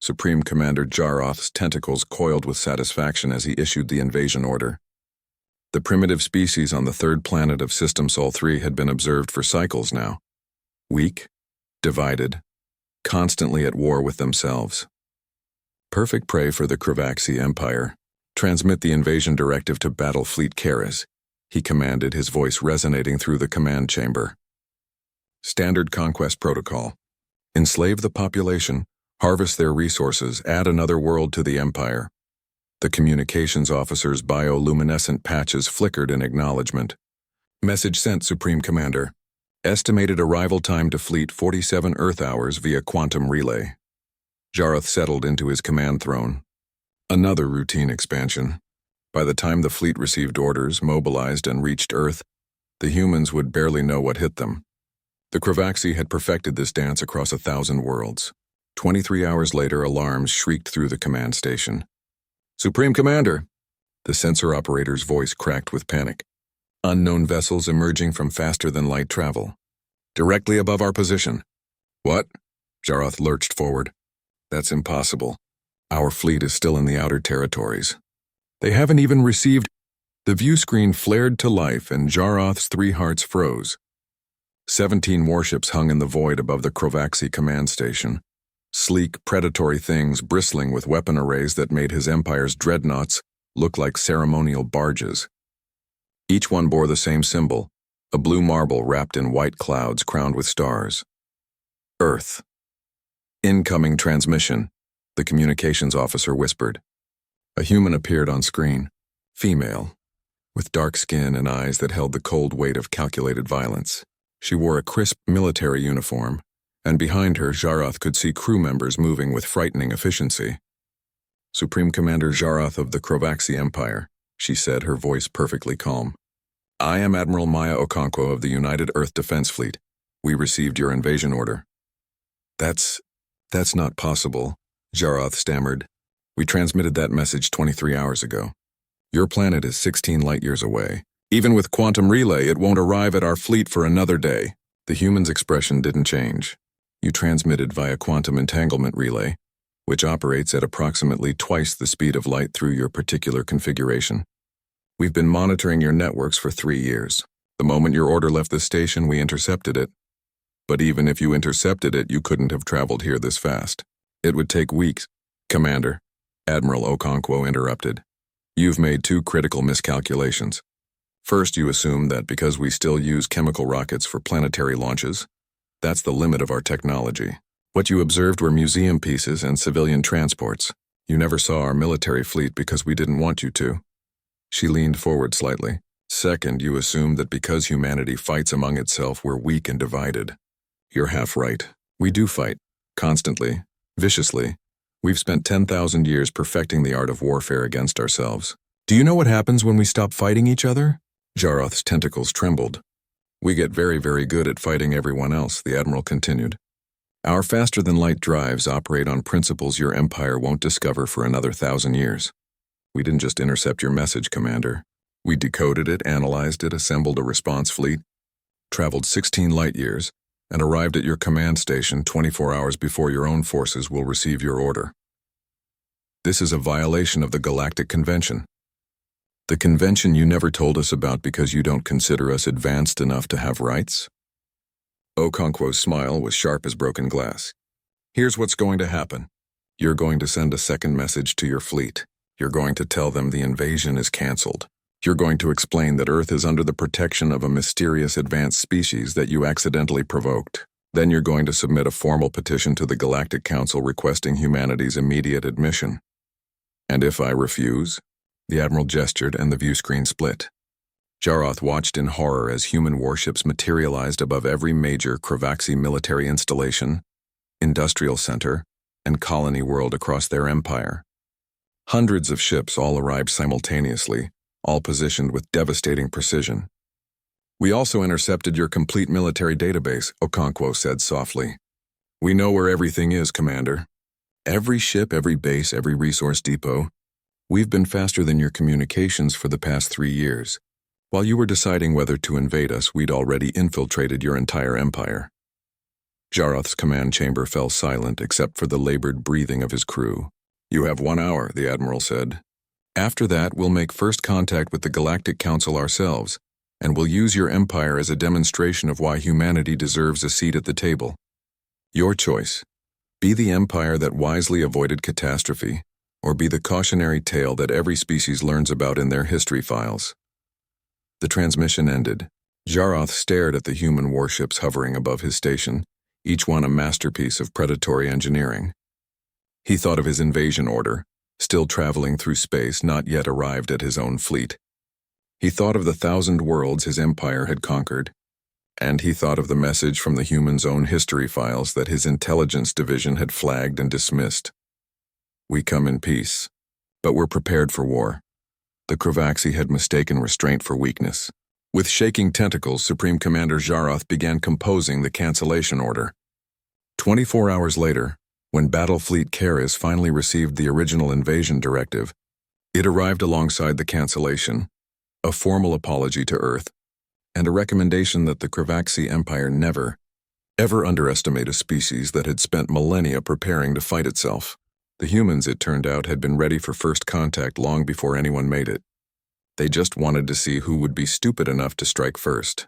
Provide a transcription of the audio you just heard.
Supreme Commander Jaroth's tentacles coiled with satisfaction as he issued the invasion order. The primitive species on the third planet of System Sol 3 had been observed for cycles now. Weak, divided, constantly at war with themselves. Perfect prey for the Kravaxi Empire. Transmit the invasion directive to Battle Fleet Karas, he commanded, his voice resonating through the command chamber. Standard conquest protocol. Enslave the population, harvest their resources, add another world to the empire. The communications officer's bioluminescent patches flickered in acknowledgement. Message sent, Supreme Commander. Estimated arrival time to fleet 47 Earth hours via quantum relay. Jaroth settled into his command throne. Another routine expansion. By the time the fleet received orders, mobilized, and reached Earth, the humans would barely know what hit them. The Kravaxi had perfected this dance across 1,000 worlds. 23 hours later, alarms shrieked through the command station. Supreme Commander! The sensor operator's voice cracked with panic. Unknown vessels emerging from faster-than-light travel. Directly above our position. What? Jaroth lurched forward. That's impossible. Our fleet is still in the outer territories. They haven't even received... The view screen flared to life and Jaroth's 3 hearts froze. 17 warships hung in the void above the Kravaxi command station. Sleek, predatory things bristling with weapon arrays that made his empire's dreadnoughts look like ceremonial barges. Each one bore the same symbol, a blue marble wrapped in white clouds crowned with stars. Earth. Incoming transmission, the communications officer whispered. A human appeared on screen, female, with dark skin and eyes that held the cold weight of calculated violence. She wore a crisp military uniform, and behind her, Jaroth could see crew members moving with frightening efficiency. Supreme Commander Jaroth of the Kravaxi Empire, she said, her voice perfectly calm. I am Admiral Maya Okonkwo of the United Earth Defense Fleet. We received your invasion order. That's not possible, Jaroth stammered. We transmitted that message 23 hours ago. Your planet is 16 light-years away. Even with quantum relay, it won't arrive at our fleet for another day. The human's expression didn't change. You transmitted via quantum entanglement relay, which operates at approximately twice the speed of light through your particular configuration. We've been monitoring your networks for 3 years. The moment your order left the station, we intercepted it. But even if you intercepted it, you couldn't have traveled here this fast. It would take weeks. Commander, Admiral Okonkwo interrupted. You've made 2 critical miscalculations. First, you assume that because we still use chemical rockets for planetary launches, that's the limit of our technology. What you observed were museum pieces and civilian transports. You never saw our military fleet because we didn't want you to. She leaned forward slightly. Second, you assumed that because humanity fights among itself, we're weak and divided. You're half right. We do fight. Constantly. Viciously. We've spent 10,000 years perfecting the art of warfare against ourselves. Do you know what happens when we stop fighting each other? Jaroth's tentacles trembled. We get very, very good at fighting everyone else, the Admiral continued. Our faster-than-light drives operate on principles your empire won't discover for another 1,000 years. We didn't just intercept your message, Commander. We decoded it, analyzed it, assembled a response fleet, traveled 16 light-years, and arrived at your command station 24 hours before your own forces will receive your order. This is a violation of the Galactic Convention. The convention you never told us about because you don't consider us advanced enough to have rights? Okonkwo's smile was sharp as broken glass. Here's what's going to happen. You're going to send a second message to your fleet. You're going to tell them the invasion is canceled. You're going to explain that Earth is under the protection of a mysterious advanced species that you accidentally provoked. Then you're going to submit a formal petition to the Galactic Council requesting humanity's immediate admission. And if I refuse? The Admiral gestured and the view screen split. Jaroth watched in horror as human warships materialized above every major Kravaxi military installation, industrial center, and colony world across their empire. Hundreds of ships all arrived simultaneously, all positioned with devastating precision. We also intercepted your complete military database, Okonkwo said softly. We know where everything is, Commander. Every ship, every base, every resource depot. We've been faster than your communications for the past 3 years. While you were deciding whether to invade us, we'd already infiltrated your entire empire. Jaroth's command chamber fell silent except for the labored breathing of his crew. "You have 1 hour," the Admiral said. "After that, we'll make first contact with the Galactic Council ourselves, and we'll use your empire as a demonstration of why humanity deserves a seat at the table. Your choice. Be the empire that wisely avoided catastrophe, or be the cautionary tale that every species learns about in their history files." The transmission ended. Jaroth stared at the human warships hovering above his station, each one a masterpiece of predatory engineering. He thought of his invasion order, still traveling through space, not yet arrived at his own fleet. He thought of the 1,000 worlds his empire had conquered, and he thought of the message from the human's own history files that his intelligence division had flagged and dismissed. "We come in peace, but we're prepared for war." The Kravaxi had mistaken restraint for weakness. With shaking tentacles, Supreme Commander Jaroth began composing the cancellation order. 24 hours later, when Battle Fleet Keris finally received the original invasion directive, it arrived alongside the cancellation, a formal apology to Earth, and a recommendation that the Kravaxi Empire never, ever underestimate a species that had spent millennia preparing to fight itself. The humans, it turned out, had been ready for first contact long before anyone made it. They just wanted to see who would be stupid enough to strike first.